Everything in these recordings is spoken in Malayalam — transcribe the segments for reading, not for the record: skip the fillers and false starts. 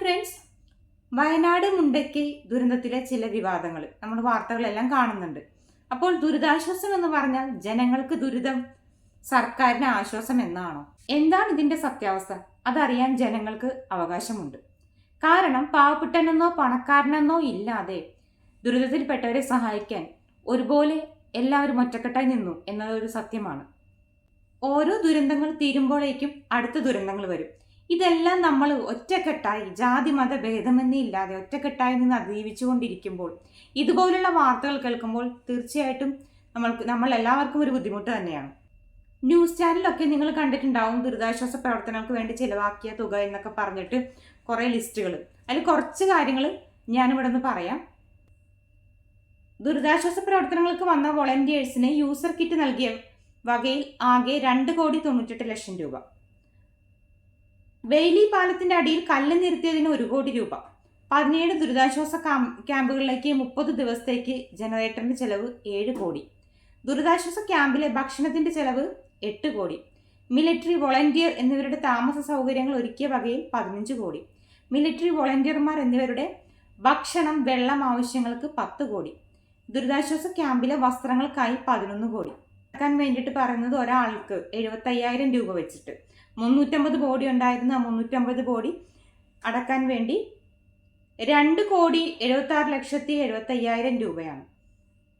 ഫ്രണ്ട്സ്, വയനാട് മുണ്ടയ്ക്ക് ദുരന്തത്തിലെ ചില വിവാദങ്ങൾ നമ്മൾ വാർത്തകളെല്ലാം കാണുന്നുണ്ട്. അപ്പോൾ ദുരിതാശ്വാസം എന്ന് പറഞ്ഞാൽ ജനങ്ങൾക്ക് ദുരിതം, സർക്കാരിന് ആശ്വാസം എന്നാണോ? എന്താണ് ഇതിന്റെ സത്യാവസ്ഥ? അതറിയാൻ ജനങ്ങൾക്ക് അവകാശമുണ്ട്. കാരണം പാവപ്പെട്ടനെന്നോ പണക്കാരനെന്നോ ഇല്ലാതെ ദുരിതത്തിൽപ്പെട്ടവരെ സഹായിക്കാൻ ഒരുപോലെ എല്ലാവരും ഒറ്റക്കെട്ടായി നിന്നു എന്നതൊരു സത്യമാണ്. ഓരോ ദുരന്തങ്ങൾ തീരുമ്പോഴേക്കും അടുത്ത ദുരന്തങ്ങൾ വരും. ഇതെല്ലാം നമ്മൾ ഒറ്റക്കെട്ടായി ജാതി മത ഭേദമെന്നേ ഇല്ലാതെ ഒറ്റക്കെട്ടായി നിന്ന് അതിജീവിച്ചുകൊണ്ടിരിക്കുമ്പോൾ ഇതുപോലുള്ള വാർത്തകൾ കേൾക്കുമ്പോൾ തീർച്ചയായിട്ടും നമ്മൾ എല്ലാവർക്കും ഒരു ബുദ്ധിമുട്ട് തന്നെയാണ്. ന്യൂസ് ചാനലൊക്കെ നിങ്ങൾ കണ്ടിട്ടുണ്ടാവും, ദുരിതാശ്വാസ പ്രവർത്തനങ്ങൾക്ക് വേണ്ടി ചിലവാക്കിയ തുക എന്നൊക്കെ പറഞ്ഞിട്ട് കുറേ ലിസ്റ്റുകൾ. അതിൽ കുറച്ച് കാര്യങ്ങൾ ഞാനിവിടെ നിന്ന് പറയാം. ദുരിതാശ്വാസ പ്രവർത്തനങ്ങൾക്ക് വന്ന വോളണ്ടിയേഴ്സിന് യൂസർ കിറ്റ് നൽകിയ വകയിൽ ആകെ 2,98,00,000 രൂപ. വെയിലി പാലത്തിന്റെ അടിയിൽ കല്ല് നിരത്തിയതിന് 1 കോടി രൂപ. 17 ദുരിതാശ്വാസ ക്യാമ്പുകളിലേക്ക് 30 ദിവസത്തേക്ക് ജനറേറ്ററിന്റെ ചെലവ് 7 കോടി. ദുരിതാശ്വാസ ക്യാമ്പിലെ ഭക്ഷണത്തിന്റെ ചെലവ് 8 കോടി. മിലിറ്ററി വോളണ്ടിയർ എന്നിവരുടെ താമസ സൗകര്യങ്ങൾ ഒരുക്കിയ വകയിൽ 15 കോടി. മിലിറ്ററി വോളണ്ടിയർമാർ എന്നിവരുടെ ഭക്ഷണം വെള്ളം ആവശ്യങ്ങൾക്ക് 10 കോടി. ദുരിതാശ്വാസ ക്യാമ്പിലെ വസ്ത്രങ്ങൾക്കായി 11 കോടി. അടക്കാൻ വേണ്ടിയിട്ട് പറയുന്നത് ഒരാൾക്ക് 75,000 രൂപ വെച്ചിട്ട് 350 ബോഡി ഉണ്ടായിരുന്ന 350 ബോഡി അടക്കാൻ വേണ്ടി 2,76,75,000 രൂപയാണ്.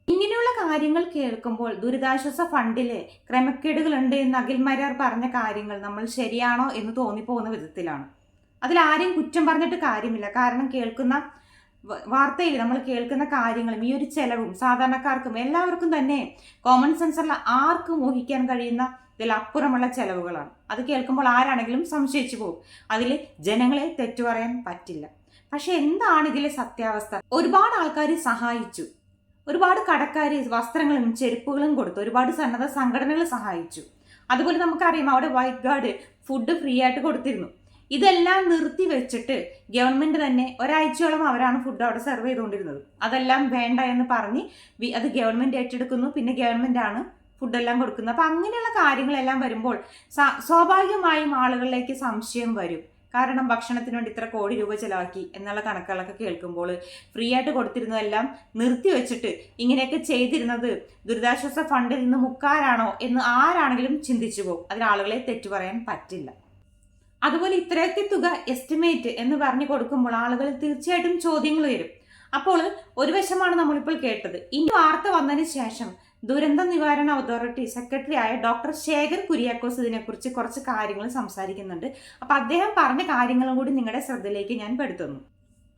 ഇങ്ങനെയുള്ള കാര്യങ്ങൾ കേൾക്കുമ്പോൾ ദുരിതാശ്വാസ ഫണ്ടിലെ ക്രമക്കേടുകളുണ്ട് എന്ന് അഖിൽ മരാർ പറഞ്ഞ കാര്യങ്ങൾ നമ്മൾ ശരിയാണോ എന്ന് തോന്നിപ്പോകുന്ന വിധത്തിലാണ്. അതിലാരെയും കുറ്റം പറഞ്ഞിട്ട് കാര്യമില്ല. കാരണം കേൾക്കുന്ന വാർത്തയിൽ നമ്മൾ കേൾക്കുന്ന കാര്യങ്ങളും ഈ ഒരു ചെലവും സാധാരണക്കാർക്കും എല്ലാവർക്കും തന്നെ കോമൺ സെൻസുള്ള ആർക്കും ഊഹിക്കാൻ കഴിയുന്ന ഇതിലപ്പുറമുള്ള ചെലവുകളാണ്. അത് കേൾക്കുമ്പോൾ ആരാണെങ്കിലും സംശയിച്ചു പോകും. അതിൽ ജനങ്ങളെ തെറ്റു പറയാൻ പറ്റില്ല. പക്ഷെ എന്താണ് ഇതിലെ സത്യാവസ്ഥ? ഒരുപാട് ആൾക്കാർ സഹായിച്ചു, ഒരുപാട് കടക്കാർ വസ്ത്രങ്ങളും ചെരുപ്പുകളും കൊടുത്തു, ഒരുപാട് സന്നദ്ധ സംഘടനകൾ സഹായിച്ചു. അതുപോലെ നമുക്കറിയാം അവിടെ വൈറ്റ് ഗാർഡ് ഫുഡ് ഫ്രീ ആയിട്ട് കൊടുത്തിരുന്നു. ഇതെല്ലാം നിർത്തി വെച്ചിട്ട് ഗവൺമെന്റ് തന്നെ ഒരാഴ്ചയോളം അവരാണ് ഫുഡ് അവിടെ സെർവ് ചെയ്തുകൊണ്ടിരുന്നത്. അതെല്ലാം വേണ്ട എന്ന് പറഞ്ഞ് അത് ഗവൺമെന്റ് ഏറ്റെടുക്കുന്നു. പിന്നെ ഗവൺമെന്റ് ആണ് ഫുഡെല്ലാം കൊടുക്കുന്നത്. അപ്പം അങ്ങനെയുള്ള കാര്യങ്ങളെല്ലാം വരുമ്പോൾ സ്വാഭാവികമായും ആളുകളിലേക്ക് സംശയം വരും. കാരണം ഭക്ഷണത്തിന് വേണ്ടി ഇത്ര കോടി രൂപ ചിലവാക്കി എന്നുള്ള കണക്കുകളൊക്കെ കേൾക്കുമ്പോൾ ഫ്രീ ആയിട്ട് കൊടുത്തിരുന്നതെല്ലാം നിർത്തി വെച്ചിട്ട് ഇങ്ങനെയൊക്കെ ചെയ്തിരുന്നത് ദുരിതാശ്വാസ ഫണ്ടിൽ നിന്ന് മുക്കാരാണോ എന്ന് ആരാണെങ്കിലും ചിന്തിച്ചു പോകും. അതിനാളുകളെ തെറ്റു പറയാൻ പറ്റില്ല. അതുപോലെ ഇത്രയൊക്കെ തുക എസ്റ്റിമേറ്റ് എന്ന് പറഞ്ഞു കൊടുക്കുമ്പോൾ ആളുകളിൽ തീർച്ചയായിട്ടും ചോദ്യങ്ങൾ വരും. അപ്പോൾ ഒരു വശമാണ് നമ്മളിപ്പോൾ കേട്ടത്. ഈ വാർത്ത വന്നതിന് ശേഷം ദുരന്ത നിവാരണ അതോറിറ്റി സെക്രട്ടറി ആയ ഡോക്ടർ ശേഖർ കുര്യാക്കോസ് ഇതിനെക്കുറിച്ച് കുറച്ച് കാര്യങ്ങൾ സംസാരിക്കുന്നുണ്ട്. അപ്പം അദ്ദേഹം പറഞ്ഞ കാര്യങ്ങളും കൂടി നിങ്ങളുടെ ശ്രദ്ധയിലേക്ക് ഞാൻ പെടുത്തുന്നു.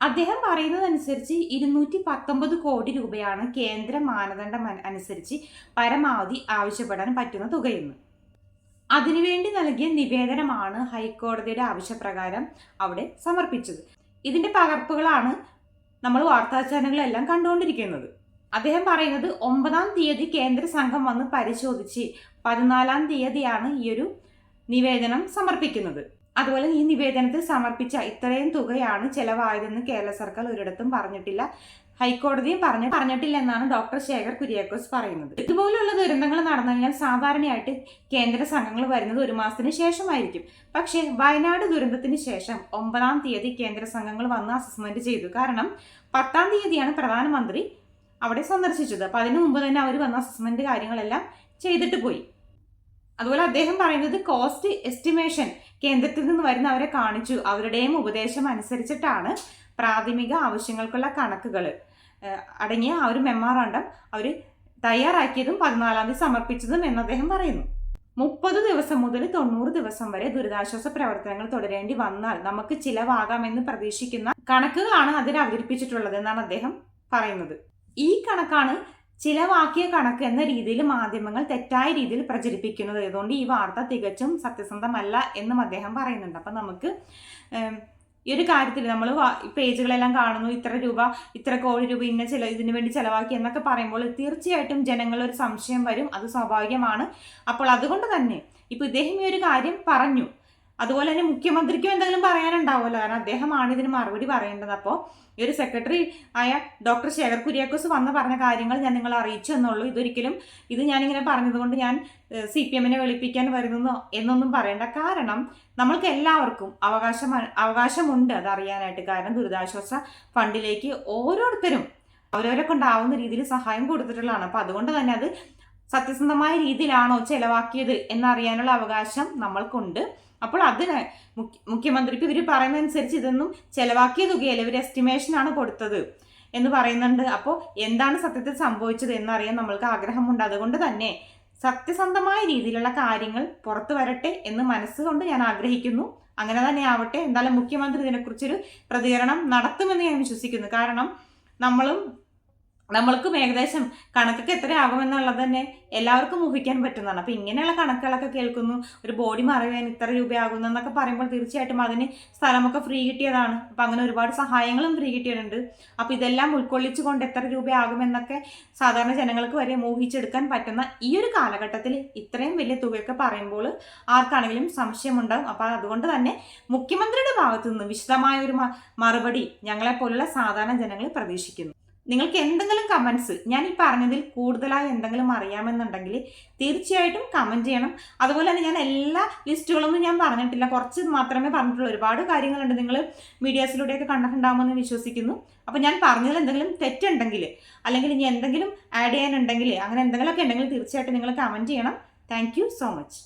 അദ്ദേഹം പറയുന്നതനുസരിച്ച് 219 കോടി രൂപയാണ് കേന്ദ്ര മാനദണ്ഡം അനുസരിച്ച് പരമാവധി ആവശ്യപ്പെടാൻ പറ്റുന്ന തുകയെന്ന്. അതിനുവേണ്ടി നൽകിയ നിവേദനമാണ് ഹൈക്കോടതിയുടെ ആവശ്യപ്രകാരം അവിടെ സമർപ്പിച്ചത്. ഇതിന്റെ പകർപ്പുകളാണ് നമ്മൾ വാർത്താ ചാനലുകളെല്ലാം കണ്ടുകൊണ്ടിരിക്കുന്നത്. അദ്ദേഹം പറയുന്നത് 9-ാം തീയതി കേന്ദ്ര സംഘം വന്ന് പരിശോധിച്ച് 14-ാം തീയതിയാണ് ഈ ഒരു നിവേദനം സമർപ്പിക്കുന്നത്. അതുപോലെ ഈ നിവേദനത്തിൽ സമർപ്പിച്ച ഇത്രയും തുകയാണ് ചെലവായതെന്ന് കേരള സർക്കാർ ഒരിടത്തും പറഞ്ഞിട്ടില്ല, ഹൈക്കോടതിയും പറഞ്ഞിട്ടില്ല എന്നാണ് ഡോക്ടർ ശേഖർ കുര്യാക്കോസ് പറയുന്നത്. ഇതുപോലുള്ള ദുരന്തങ്ങൾ നടന്നു കഴിഞ്ഞാൽ സാധാരണയായിട്ട് കേന്ദ്ര സംഘങ്ങൾ വരുന്നത് 1 മാസത്തിന് ശേഷമായിരിക്കും. പക്ഷേ വയനാട് ദുരന്തത്തിന് ശേഷം 9-ാം തീയതി കേന്ദ്ര സംഘങ്ങൾ വന്ന് അസസ്മെന്റ് ചെയ്തു. കാരണം 10-ാം തീയതിയാണ് പ്രധാനമന്ത്രി അവിടെ സന്ദർശിച്ചത്. അപ്പം അതിനു മുമ്പ് തന്നെ അവർ വന്ന അസസ്മെന്റ് കാര്യങ്ങളെല്ലാം ചെയ്തിട്ട് പോയി. അതുപോലെ അദ്ദേഹം പറയുന്നത് കോസ്റ്റ് എസ്റ്റിമേഷൻ കേന്ദ്രത്തിൽ നിന്ന് വരുന്നവരെ കാണിച്ചു. അവരുടെയും ഉപദേശം അനുസരിച്ചിട്ടാണ് പ്രാഥമിക ആവശ്യങ്ങൾക്കുള്ള കണക്കുകൾ അടങ്ങിയ ആ ഒരു മെമ്മോറാണ്ടം അവർ തയ്യാറാക്കിയതും 14-ാം തീയതി സമർപ്പിച്ചതും എന്ന് അദ്ദേഹം പറയുന്നു. 30 ദിവസം മുതൽ 90 ദിവസം വരെ ദുരിതാശ്വാസ പ്രവർത്തനങ്ങൾ തുടരേണ്ടി വന്നാൽ നമുക്ക് ചിലവാകാമെന്ന് പ്രതീക്ഷിക്കുന്ന കണക്കുകളാണ് അതിൽ അവതരിപ്പിച്ചിട്ടുള്ളത് എന്നാണ് അദ്ദേഹം പറയുന്നത്. ഈ കണക്കാണ് ചിലവാക്കിയ കണക്ക് എന്ന രീതിയിൽ മാധ്യമങ്ങൾ തെറ്റായ രീതിയിൽ പ്രചരിപ്പിക്കുന്നത്. അതുകൊണ്ട് ഈ വാർത്ത തികച്ചും സത്യസന്ധമല്ല എന്നും അദ്ദേഹം പറയുന്നുണ്ട്. അപ്പം നമുക്ക് ഈ ഒരു കാര്യത്തിൽ നമ്മൾ പേജുകളെല്ലാം കാണുന്നു, ഇത്ര കോടി രൂപ ഇതിനു വേണ്ടി ചെലവാക്കി എന്നൊക്കെ പറയുമ്പോൾ തീർച്ചയായിട്ടും ജനങ്ങളൊരു സംശയം വരും. അത് സ്വാഭാവികമാണ്. അപ്പോൾ അതുകൊണ്ട് തന്നെ ഇപ്പം ഇദ്ദേഹം ഈ ഒരു കാര്യം പറഞ്ഞു. അതുപോലെ തന്നെ മുഖ്യമന്ത്രിക്കും എന്തെങ്കിലും പറയാനുണ്ടാവുമല്ലോ, കാരണം അദ്ദേഹമാണ് ഇതിന് മറുപടി പറയേണ്ടത്. അപ്പോൾ ഈ ഒരു സെക്രട്ടറി ആയ ഡോക്ടർ ശേഖർ കുര്യാക്കോസ് പറഞ്ഞ കാര്യങ്ങൾ ഞാൻ നിങ്ങളെ അറിയിച്ചു എന്നുള്ളൂ. ഇത് ഞാനിങ്ങനെ പറഞ്ഞതുകൊണ്ട് ഞാൻ CPM വെളുപ്പിക്കാൻ വരുന്നു എന്നൊന്നും പറയേണ്ട. കാരണം നമ്മൾക്ക് എല്ലാവർക്കും അവകാശമുണ്ട് അതറിയാനായിട്ട്. കാരണം ദുരിതാശ്വാസ ഫണ്ടിലേക്ക് ഓരോരുത്തരും അവരവരെ കൊണ്ടാവുന്ന രീതിയിൽ സഹായം കൊടുത്തിട്ടുള്ളതാണ്. അപ്പം അതുകൊണ്ട് തന്നെ അത് സത്യസന്ധമായ രീതിയിലാണോ ചെലവാക്കിയത് എന്നറിയാനുള്ള അവകാശം നമ്മൾക്കുണ്ട്. അപ്പോൾ അതിന് മുഖ്യമന്ത്രിക്ക് ഇവർ പറയുന്നതനുസരിച്ച് ഇതൊന്നും ചെലവാക്കിയ തുകയല്ല, ഇവർ എസ്റ്റിമേഷനാണ് കൊടുത്തത് എന്ന് പറയുന്നുണ്ട്. അപ്പോൾ എന്താണ് സത്യത്തിൽ സംഭവിച്ചത് എന്നറിയാൻ നമ്മൾക്ക് ആഗ്രഹമുണ്ട്. അതുകൊണ്ട് തന്നെ സത്യസന്ധമായ രീതിയിലുള്ള കാര്യങ്ങൾ പുറത്തു വരട്ടെ എന്ന് മനസ്സുകൊണ്ട് ഞാൻ ആഗ്രഹിക്കുന്നു. അങ്ങനെ തന്നെ ആവട്ടെ. എന്തായാലും മുഖ്യമന്ത്രി ഇതിനെക്കുറിച്ചൊരു പ്രതികരണം നടത്തുമെന്ന് ഞാൻ വിശ്വസിക്കുന്നു. കാരണം നമ്മൾക്കും ഏകദേശം കണക്കൊക്കെ എത്രയാകുമെന്നുള്ളത് തന്നെ എല്ലാവർക്കും ഊഹിക്കാൻ പറ്റുന്നതാണ്. അപ്പോൾ ഇങ്ങനെയുള്ള കണക്കുകളൊക്കെ കേൾക്കുന്നു, ഒരു ബോഡി മറയാൻ ഇത്ര രൂപയാകുന്നു എന്നൊക്കെ പറയുമ്പോൾ തീർച്ചയായിട്ടും അതിന് സ്ഥലമൊക്കെ ഫ്രീ കിട്ടിയതാണ്. അപ്പം അങ്ങനെ ഒരുപാട് സഹായങ്ങളും ഫ്രീ കിട്ടിയിട്ടുണ്ട്. അപ്പോൾ ഇതെല്ലാം ഉൾക്കൊള്ളിച്ചുകൊണ്ട് എത്ര രൂപയാകുമെന്നൊക്കെ സാധാരണ ജനങ്ങൾക്ക് വരെ ഊഹിച്ചെടുക്കാൻ പറ്റുന്ന ഈ ഒരു കാലഘട്ടത്തിൽ ഇത്രയും വലിയ തുകയൊക്കെ പറയുമ്പോൾ ആർക്കാണെങ്കിലും സംശയമുണ്ടാകും. അപ്പോൾ അതുകൊണ്ട് തന്നെ മുഖ്യമന്ത്രിയുടെ ഭാഗത്തു നിന്ന് വിശദമായ ഒരു മറുപടി ഞങ്ങളെപ്പോലുള്ള സാധാരണ ജനങ്ങൾ പ്രതീക്ഷിക്കുന്നു. നിങ്ങൾക്ക് എന്തെങ്കിലും കമൻസ് ഞാൻ ഈ പറഞ്ഞതിൽ കൂടുതലായി എന്തെങ്കിലും അറിയാമെന്നുണ്ടെങ്കിൽ തീർച്ചയായിട്ടും കമൻറ്റ് ചെയ്യണം. അതുപോലെ തന്നെ ഞാൻ എല്ലാ ലിസ്റ്റുകളൊന്നും ഞാൻ പറഞ്ഞിട്ടില്ല, കുറച്ച് മാത്രമേ പറഞ്ഞിട്ടുള്ളൂ. ഒരുപാട് കാര്യങ്ങളുണ്ട്, നിങ്ങൾ മീഡിയാസിലൂടെയൊക്കെ കണ്ടിട്ടുണ്ടാകുമെന്ന് വിശ്വസിക്കുന്നു. അപ്പോൾ ഞാൻ പറഞ്ഞതിൽ എന്തെങ്കിലും തെറ്റുണ്ടെങ്കിൽ അല്ലെങ്കിൽ ഇനി എന്തെങ്കിലും ആഡ് ചെയ്യാനുണ്ടെങ്കിൽ അങ്ങനെ എന്തെങ്കിലുമൊക്കെ ഉണ്ടെങ്കിൽ തീർച്ചയായിട്ടും നിങ്ങൾ കമൻറ്റ് ചെയ്യണം. Thank you so much.